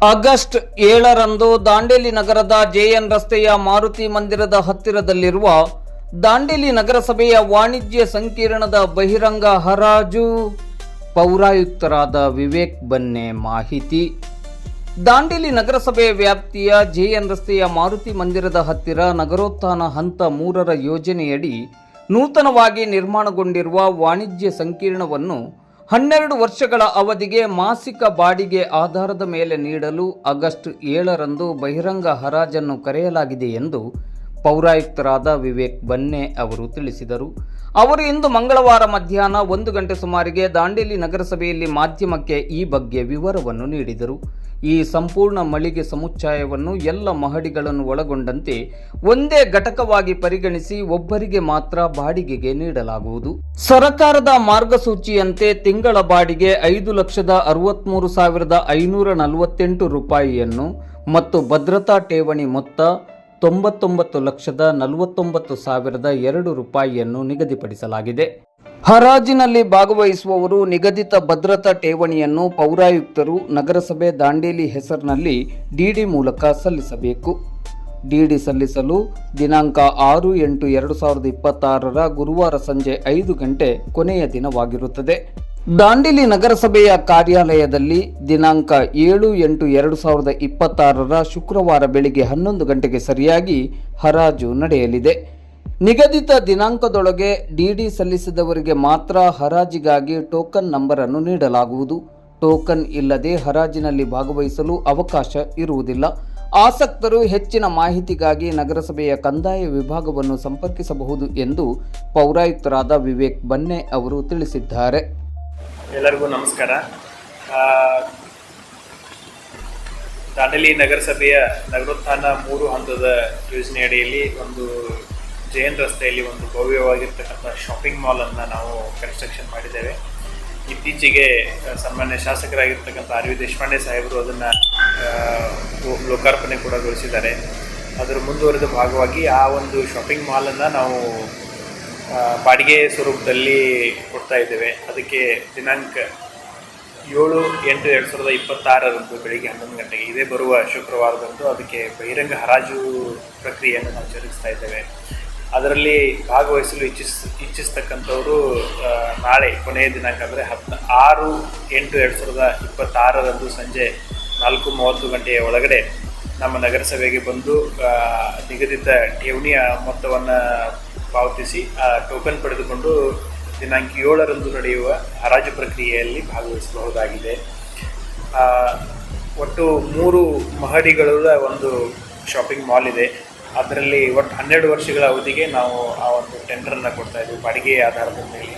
August 7ರಂದು Dandeli ನಗರದ JN ರಸ್ತೆಯ ಮಾರುತಿ ಮಂದಿರದ ಹತ್ತಿರದಲ್ಲಿರುವ ದಾಂಡೇಲಿ ನಗರಸಭೆಯ ವಾಣಿಜ್ಯ ಸಂಕೀರ್ಣದ ಬಹಿರಂಗ ಹರಾಜು. ಪೌರಾಯುಕ್ತರಾದ ವಿವೇಕ್ ಬನ್ನೆ ಮಾಹಿತಿ. ದಾಂಡೇಲಿ ನಗರಸಭೆ ವ್ಯಾಪ್ತಿಯ ಜೆಎನ್ ರಸ್ತೆಯ ಮಾರುತಿ ಮಂದಿರದ ಹತ್ತಿರ ನಗರೋತ್ಥಾನ ಹಂತ 3ರ ಯೋಜನೆಯಡಿ ನೂತನವಾಗಿ ನಿರ್ಮಾಣಗೊಂಡಿರುವ ವಾಣಿಜ್ಯ ಸಂಕೀರ್ಣವನ್ನು 12 ವರ್ಷಗಳ ಅವಧಿಗೆ ಮಾಸಿಕ ಬಾಡಿಗೆ ಆಧಾರದ ಮೇಲೆ ನೀಡಲು ಆಗಸ್ಟ್ 7ರಂದು ಬಹಿರಂಗ ಹರಾಜನ್ನು ಕರೆಯಲಾಗಿದೆ ಎಂದು ಪೌರಾಯುಕ್ತರಾದ ವಿವೇಕ್ ಬನ್ನೆ ಅವರು ತಿಳಿಸಿದರು. ಅವರು ಇಂದು ಮಂಗಳವಾರ ಮಧ್ಯಾಹ್ನ 1 ಗಂಟೆ ಸುಮಾರಿಗೆ ದಾಂಡೇಲಿ ನಗರಸಭೆಯಲ್ಲಿ ಮಾಧ್ಯಮಕ್ಕೆ ಈ ಬಗ್ಗೆ ವಿವರವನ್ನು ನೀಡಿದರು. ಈ ಸಂಪೂರ್ಣ ಮಳಿಗೆ ಸಮುಚ್ಚಯವನ್ನು ಎಲ್ಲ ಮಹಡಿಗಳನ್ನು ಒಳಗೊಂಡಂತೆ ಒಂದೇ ಘಟಕವಾಗಿ ಪರಿಗಣಿಸಿ ಒಬ್ಬರಿಗೆ ಮಾತ್ರ ಬಾಡಿಗೆಗೆ ನೀಡಲಾಗುವುದು. ಸರ್ಕಾರದ ಮಾರ್ಗಸೂಚಿಯಂತೆ ತಿಂಗಳ ಬಾಡಿಗೆ 5,63,548 ರೂಪಾಯಿಯನ್ನು ಮತ್ತು ಭದ್ರತಾ ಠೇವಣಿ ಮೊತ್ತ 99,49,2 ರೂಪಾಯಿಯನ್ನು ನಿಗದಿಪಡಿಸಲಾಗಿದೆ. ಹರಾಜಿನಲ್ಲಿ ಭಾಗವಹಿಸುವವರು ನಿಗದಿತ ಭದ್ರತಾ ಠೇವಣಿಯನ್ನು ಪೌರಾಯುಕ್ತರು ನಗರಸಭೆ ದಾಂಡೇಲಿ ಹೆಸರಿನಲ್ಲಿ ಡಿಡಿ ಮೂಲಕ ಸಲ್ಲಿಸಬೇಕು. ಡಿಡಿ ಸಲ್ಲಿಸಲು ದಿನಾಂಕ 6/8/2026 ಗುರುವಾರ ಸಂಜೆ 5 ಗಂಟೆ ಕೊನೆಯ ದಿನವಾಗಿರುತ್ತದೆ. ದಾಂಡೇಲಿ ನಗರಸಭೆಯ ಕಾರ್ಯಾಲಯದಲ್ಲಿ ದಿನಾಂಕ 7/8/2026 ಶುಕ್ರವಾರ ಬೆಳಿಗ್ಗೆ 11 ಗಂಟೆಗೆ ಸರಿಯಾಗಿ ಹರಾಜು ನಡೆಯಲಿದೆ. ನಿಗದಿತ ದಿನಾಂಕದೊಳಗೆ ಡಿಡಿ ಸಲ್ಲಿಸಿದವರಿಗೆ ಮಾತ್ರ ಹರಾಜಿಗಾಗಿ ಟೋಕನ್ ನಂಬರ್ ಅನ್ನು ನೀಡಲಾಗುವುದು. ಟೋಕನ್ ಇಲ್ಲದೆ ಹರಾಜಿನಲ್ಲಿ ಭಾಗವಹಿಸಲು ಅವಕಾಶ ಇರುವುದಿಲ್ಲ. ಆಸಕ್ತರು ಹೆಚ್ಚಿನ ಮಾಹಿತಿಗಾಗಿ ನಗರಸಭೆಯ ಕಂದಾಯ ವಿಭಾಗವನ್ನು ಸಂಪರ್ಕಿಸಬಹುದು ಎಂದು ಪೌರಾಯುಕ್ತರಾದ ವಿವೇಕ್ ಬನ್ನೆ ಅವರು ತಿಳಿಸಿದ್ದಾರೆ. ಎಲ್ಲರಿಗೂ ನಮಸ್ಕಾರ. ದಾಂಡೇಲಿ ನಗರಸಭೆಯ ನಗರೋತ್ಥಾನ 3 ಹಂತದ ಯೋಜನೆ ಅಡಿಯಲ್ಲಿ ಒಂದು ಜೆಎನ್ ರಸ್ತೆಯಲ್ಲಿ ಒಂದು ಭವ್ಯವಾಗಿರ್ತಕ್ಕಂಥ ಶಾಪಿಂಗ್ ಮಾಲನ್ನು ನಾವು ಕನ್ಸ್ಟ್ರಕ್ಷನ್ ಮಾಡಿದ್ದೇವೆ. ಇತ್ತೀಚೆಗೆ ಸಾಮಾನ್ಯ ಶಾಸಕರಾಗಿರ್ತಕ್ಕಂಥ ಆರ್ ವಿ ದೇಶಪಾಂಡೆ ಸಾಹೇಬರು ಅದನ್ನು ಲೋಕಾರ್ಪಣೆ ಕೂಡ ಗೊಳಿಸಿದ್ದಾರೆ. ಅದರ ಮುಂದುವರೆದ ಭಾಗವಾಗಿ ಆ ಒಂದು ಶಾಪಿಂಗ್ ಮಾಲನ್ನು ನಾವು ಬಾಡಿಗೆ ಸ್ವರೂಪದಲ್ಲಿ ಕೊಡ್ತಾ ಇದ್ದೇವೆ. ಅದಕ್ಕೆ ದಿನಾಂಕ 7/8/2026 ಬೆಳಿಗ್ಗೆ 11 ಗಂಟೆಗೆ ಇದೇ ಬರುವ ಶುಕ್ರವಾರದಂದು ಅದಕ್ಕೆ ಬಹಿರಂಗ ಹರಾಜು ಪ್ರಕ್ರಿಯೆಯನ್ನು ನಾವು ಜರುಗಿಸ್ತಾ ಇದ್ದೇವೆ. ಅದರಲ್ಲಿ ಭಾಗವಹಿಸಲು ಇಚ್ಛಿಸ್ತಕ್ಕಂಥವರು ನಾಳೆ ಕೊನೆಯ ದಿನಾಂಕ ಅಂದರೆ 6/8/2026 ಸಂಜೆ 4:30 ಗಂಟೆಯ ಒಳಗಡೆ ನಮ್ಮ ನಗರಸಭೆಗೆ ಬಂದು ನಿಗದಿತ ಠೇವಣಿಯ ಮೊತ್ತವನ್ನು ಪಾವತಿಸಿ ಟೋಕನ್ ಪಡೆದುಕೊಂಡು ದಿನಾಂಕ 7ರಂದು ನಡೆಯುವ ಹರಾಜು ಪ್ರಕ್ರಿಯೆಯಲ್ಲಿ ಭಾಗವಹಿಸಬಹುದಾಗಿದೆ. ಒಟ್ಟು 3 ಮಹಡಿಗಳ ಒಂದು ಶಾಪಿಂಗ್ ಮಾಲ್ ಇದೆ. ಅದರಲ್ಲಿ ಒಟ್ಟು 12 ವರ್ಷಗಳ ಅವಧಿಗೆ ನಾವು ಆ ಒಂದು ಟೆಂಡರನ್ನು ಕೊಡ್ತಾ ಇದ್ದೀವಿ ಬಾಡಿಗೆ ಆಧಾರದ ಮೇಲೆ.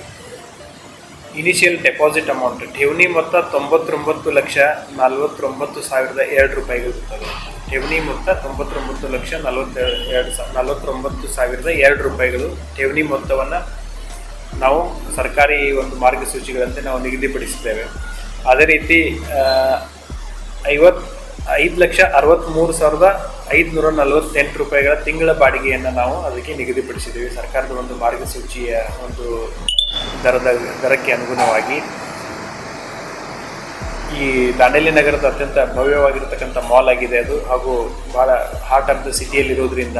ಇನಿಷಿಯಲ್ ಡೆಪಾಸಿಟ್ ಅಮೌಂಟ್ ಠೇವಣಿ ಮೊತ್ತ 99,49,002 ರೂಪಾಯಿಗಳು ಇರ್ತದೆ. ಠೇವಣಿ ಮೊತ್ತ 99,49,002 ರೂಪಾಯಿಗಳು ಮೂರು ಮೊತ್ತವನ್ನು ನಾವು ಸರ್ಕಾರಿ ಒಂದು ಮಾರ್ಗಸೂಚಿಗಳಂತೆ ನಾವು ನಿಗದಿಪಡಿಸಿದ್ದೇವೆ. ಅದೇ ರೀತಿ 5,63,548 ರೂಪಾಯಿಗಳ ತಿಂಗಳ ಬಾಡಿಗೆಯನ್ನು ನಾವು ಅದಕ್ಕೆ ನಿಗದಿಪಡಿಸಿದ್ದೀವಿ. ಸರ್ಕಾರದ ಒಂದು ಮಾರ್ಗಸೂಚಿಯ ಒಂದು ದರಕ್ಕೆ ಅನುಗುಣವಾಗಿ ಈ ದಾಂಡೇಲಿ ನಗರದ ಅತ್ಯಂತ ಭವ್ಯವಾಗಿರ್ತಕ್ಕಂಥ ಮಾಲ್ ಆಗಿದೆ ಅದು. ಹಾಗೂ ಭಾಳ ಹಾರ್ಟ್ ಆಫ್ ದ ಸಿಟಿಯಲ್ಲಿರೋದ್ರಿಂದ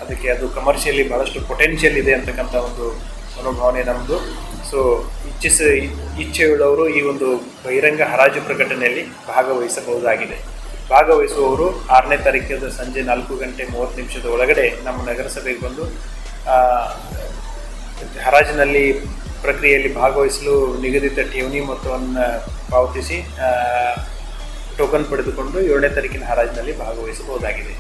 ಅದಕ್ಕೆ ಅದು ಕಮರ್ಷಿಯಲಿ ಭಾಳಷ್ಟು ಪೊಟೆನ್ಷಿಯಲ್ ಇದೆ ಅಂತಕ್ಕಂಥ ಒಂದು ಮನೋಭಾವನೆ ನಮ್ಮದು. ಸೊ ಇಚ್ಛೆಯುಳ್ಳವರು ಈ ಒಂದು ಬಹಿರಂಗ ಹರಾಜು ಪ್ರಕಟಣೆಯಲ್ಲಿ ಭಾಗವಹಿಸಬಹುದಾಗಿದೆ. ಭಾಗವಹಿಸುವವರು 6ನೇ ತಾರೀಕಿನ ಸಂಜೆ 4:30 ಒಳಗಡೆ ನಮ್ಮ ನಗರಸಭೆಗೆ ಬಂದು ಹರಾಜಿನಲ್ಲಿ ಪ್ರಕ್ರಿಯೆಯಲ್ಲಿ ಭಾಗವಹಿಸಲು ನಿಗದಿತ ಠೇವಣಿ ಮೊತ್ತವನ್ನು ಪಾವತಿಸಿ ಟೋಕನ್ ಪಡೆದುಕೊಂಡು 7ನೇ ತಾರೀಕಿನ ಹರಾಜಿನಲ್ಲಿ ಭಾಗವಹಿಸಬಹುದಾಗಿದೆ.